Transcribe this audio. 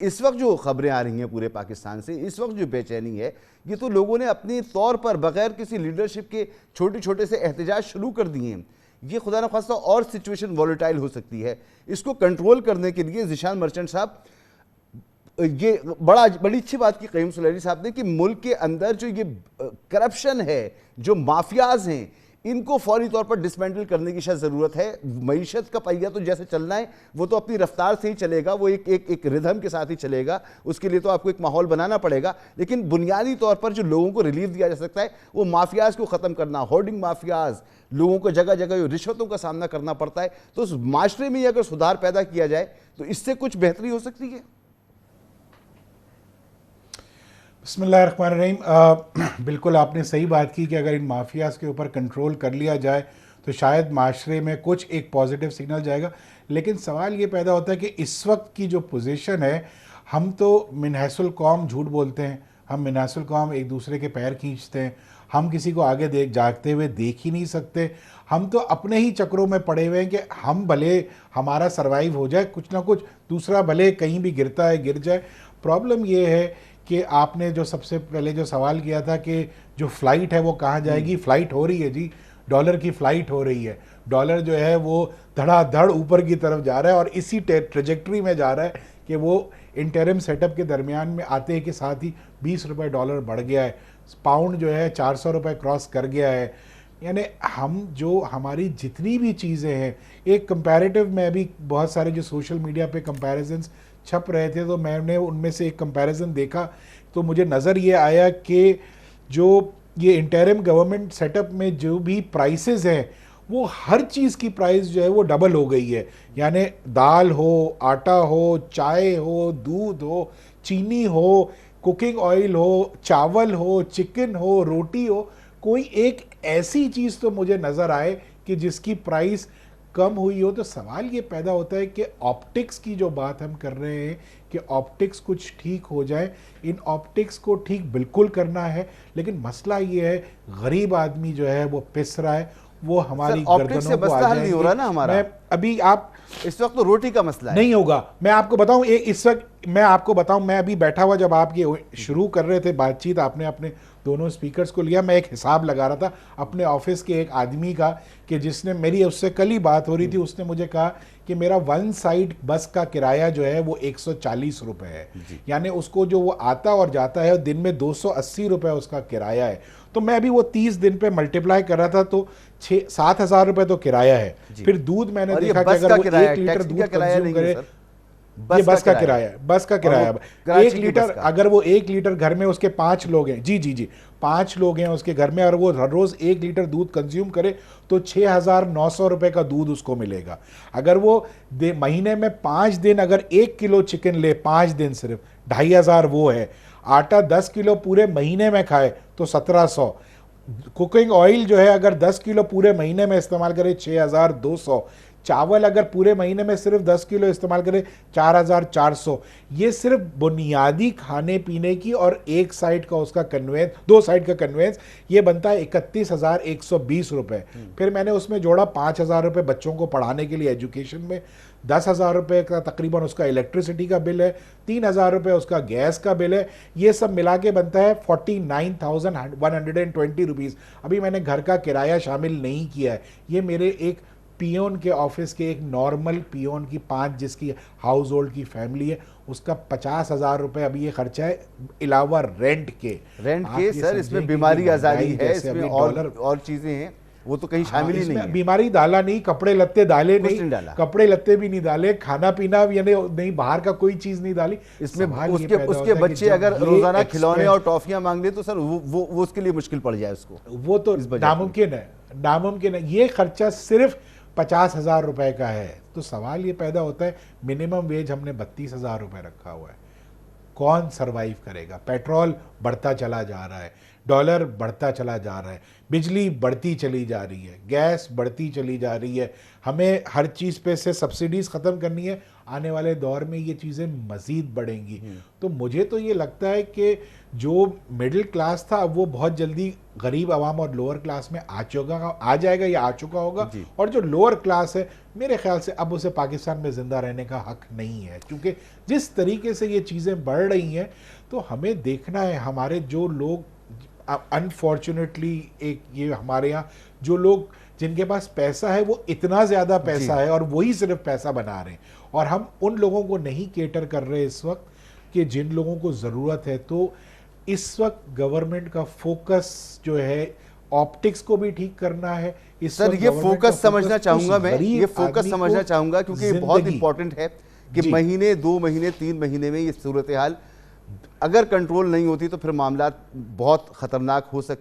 इस वक्त जो खबरें आ रही हैं पूरे पाकिस्तान से, इस वक्त जो बेचैनी है, ये तो लोगों ने अपने तौर पर बगैर किसी लीडरशिप के छोटे छोटे से एहतजाज शुरू कर दिए हैं। ये खुदा न खास्ता और सिचुएशन वॉलेटाइल हो सकती है। इसको कंट्रोल करने के लिए ज़ीशान मर्चेंट साहब, ये बड़ी अच्छी बात की क़य्यूम सुलैरी साहब ने कि मुल्क के अंदर जो ये करप्शन है, जो माफियाज हैं, इनको फौरी तौर पर डिसमेंटल करने की शायद ज़रूरत है। मईशत का पहिया तो जैसे चलना है वो तो अपनी रफ्तार से ही चलेगा, वो एक रिदम के साथ ही चलेगा। उसके लिए तो आपको एक माहौल बनाना पड़ेगा, लेकिन बुनियादी तौर पर जो लोगों को रिलीफ दिया जा सकता है वो माफियाज को ख़त्म करना। होर्डिंग माफियाज, लोगों को जगह जगह रिश्वतों का सामना करना पड़ता है। तो उस माशरे में अगर सुधार पैदा किया जाए तो इससे कुछ बेहतरी हो सकती है। बिस्मिल्लाहिर्रहमानिर्रहीम। बिल्कुल आपने सही बात की कि अगर इन माफियाज के ऊपर कंट्रोल कर लिया जाए तो शायद माशरे में कुछ एक पॉजिटिव सिग्नल जाएगा। लेकिन सवाल ये पैदा होता है कि इस वक्त की जो पोजीशन है, हम तो मिनहसुल कौम झूठ बोलते हैं, हम मिनहसुल कौम एक दूसरे के पैर खींचते हैं, हम किसी को आगे जागते हुए देख ही नहीं सकते। हम तो अपने ही चक्रों में पड़े हुए हैं कि हम भले हमारा सर्वाइव हो जाए, कुछ ना कुछ, दूसरा भले कहीं भी गिरता है गिर जाए। प्रॉब्लम ये है कि आपने जो सबसे पहले जो सवाल किया था कि जो फ़्लाइट है वो कहाँ जाएगी, फ़्लाइट हो रही है जी, डॉलर की फ़्लाइट हो रही है। डॉलर जो है वो धड़ाधड़ ऊपर की तरफ जा रहा है और इसी ट्रेजेक्ट्री में जा रहा है कि वो इंटरिम सेटअप के दरमियान में आते के साथ ही 20 रुपये डॉलर बढ़ गया है। पाउंड जो है 400 रुपये क्रॉस कर गया है। यानी हम जो हमारी जितनी भी चीज़ें हैं, एक कंपैरेटिव में अभी बहुत सारे जो सोशल मीडिया पे कंपैरिजन्स छप रहे थे तो मैंने उनमें से एक कंपैरिजन देखा तो मुझे नज़र ये आया कि जो ये इंटरिम गवर्नमेंट सेटअप में जो भी प्राइसेस हैं वो हर चीज़ की प्राइस जो है वो डबल हो गई है। यानी दाल हो, आटा हो, चाय हो, दूध हो, चीनी हो, कुकिंग ऑयल हो, चावल हो, चिकन हो, रोटी हो, कोई एक ऐसी चीज़ तो मुझे नज़र आए कि जिसकी प्राइस कम हुई हो। तो सवाल ये पैदा होता है कि ऑप्टिक्स की जो बात हम कर रहे हैं कि ऑप्टिक्स कुछ ठीक हो जाए, इन ऑप्टिक्स को ठीक बिल्कुल करना है, लेकिन मसला ये है गरीब आदमी जो है वो पिस रहा है, वो हमारी गर्दनों को आ जाएंगे। नहीं हो रहा ना हमारा। मैं अभी आप इस वक्त तो रोटी का मसला है, नहीं होगा। मैं आपको बताऊं, इस वक्त मैं आपको बताऊं, मैं अभी बैठा हुआ जब आप ये शुरू कर रहे थे बातचीत, आपने अपने दोनों स्पीकर्स को लिया, मैं एक हिसाब लगा रहा था अपने ऑफिस के एक आदमी का कि जिसने मेरी उससे कल ही बात हो रही थी। उसने मुझे कहा कि मेरा वन साइड बस का किराया जो है वो 140 रुपये है। यानी उसको जो वो आता और जाता है दिन में 280 रुपये उसका किराया है। तो मैं अभी वो 30 दिन पे मल्टीप्लाई कर रहा था तो 7,000 रुपये तो किराया है। फिर दूध मैंने देखा कि अगर वो 1 लीटर दूध कंज्यूम करे, ये बस का किराया है, बस का किराया। 1 लीटर, अगर वो 1 लीटर घर में उसके 5 लोग हैं, जी जी जी 5 लोग हैं उसके घर में, और वो हर रोज़ 1 लीटर दूध कंज्यूम करे तो 6,900 रुपये का दूध उसको मिलेगा। अगर वो महीने में 5 दिन अगर 1 किलो चिकन ले, 5 दिन सिर्फ 2,500 वो है। आटा 10 किलो पूरे महीने में खाए तो 1,700। कुकिंग ऑयल जो है अगर 10 किलो पूरे महीने में इस्तेमाल करे 6,200। चावल अगर पूरे महीने में सिर्फ 10 किलो इस्तेमाल करें 4,400। ये सिर्फ बुनियादी खाने पीने की और एक साइड का उसका कन्वेंस, 2 साइड का कन्वेंस, ये बनता है 31,120 रुपये। फिर मैंने उसमें जोड़ा 5,000 रुपये बच्चों को पढ़ाने के लिए एजुकेशन में, 10,000 रुपये का तकरीबन उसका इलेक्ट्रिसिटी का बिल है, 3,000 रुपये उसका गैस का बिल है। ये सब मिला के बनता है 49,120 रुपीज़। अभी मैंने घर का किराया शामिल नहीं किया है। ये मेरे एक पियोन के ऑफिस के एक नॉर्मल पियोन की 5 जिसकी हाउस होल्ड की फैमिली है, उसका 50,000 रुपये अभी ये खर्चा है इलावा रेंट के। सर इसमें बीमारी आज़ादी है, इसमें और चीज़ें हैं, वो तो कहीं शामिल ही नहीं है। बीमारी डाला नहीं, कपड़े लत्ते डाले नहीं, कपड़े लत्ते भी नहीं डाले, खाना पीना यानी नहीं, बाहर का कोई चीज़ नहीं डाली। इसमें उसके बच्चे अगर रोज़ाना खिलौने और टॉफियाँ मांग ले तो सर वो उसके लिए मुश्किल पड़ जाए उसको, वो तो नामुमकिन है, नामुमकिन है। ये खर्चा सिर्फ 50,000 रुपये का है। तो सवाल ये पैदा होता है, मिनिमम वेज हमने 32,000 रुपये रखा हुआ है, कौन सरवाइव करेगा? पेट्रोल बढ़ता चला जा रहा है, डॉलर बढ़ता चला जा रहा है, बिजली बढ़ती चली जा रही है, गैस बढ़ती चली जा रही है, हमें हर चीज़ पे से सब्सिडीज़ ख़त्म करनी है, आने वाले दौर में ये चीज़ें मज़ीद बढ़ेंगी। तो मुझे तो ये लगता है कि जो मिडिल क्लास था अब वो बहुत जल्दी गरीब आवाम और लोअर क्लास में आ जाएगा या आ चुका होगा, और जो लोअर क्लास है मेरे ख्याल से अब उसे पाकिस्तान में ज़िंदा रहने का हक नहीं है, क्योंकि जिस तरीके से ये चीज़ें बढ़ रही हैं तो हमें देखना है हमारे जो लोग अनफॉर्चुनेटली एक ये हमारे यहाँ जो लोग जिनके पास पैसा है वो इतना ज़्यादा पैसा है और वही सिर्फ पैसा बना रहे हैं, और हम उन लोगों को नहीं केटर कर रहे इस वक्त कि जिन लोगों को ज़रूरत है। तो इस वक्त गवर्नमेंट का फोकस जो है ऑप्टिक्स को भी ठीक करना है। इस सर वक्त ये गवर्नमेंट फोकस का समझना चाहूंगा मैं, ये फोकस समझना चाहूंगा क्योंकि ये बहुत इंपॉर्टेंट है कि महीने 2 महीने 3 महीने में ये सूरत हाल अगर कंट्रोल नहीं होती तो फिर मामला बहुत खतरनाक हो सकते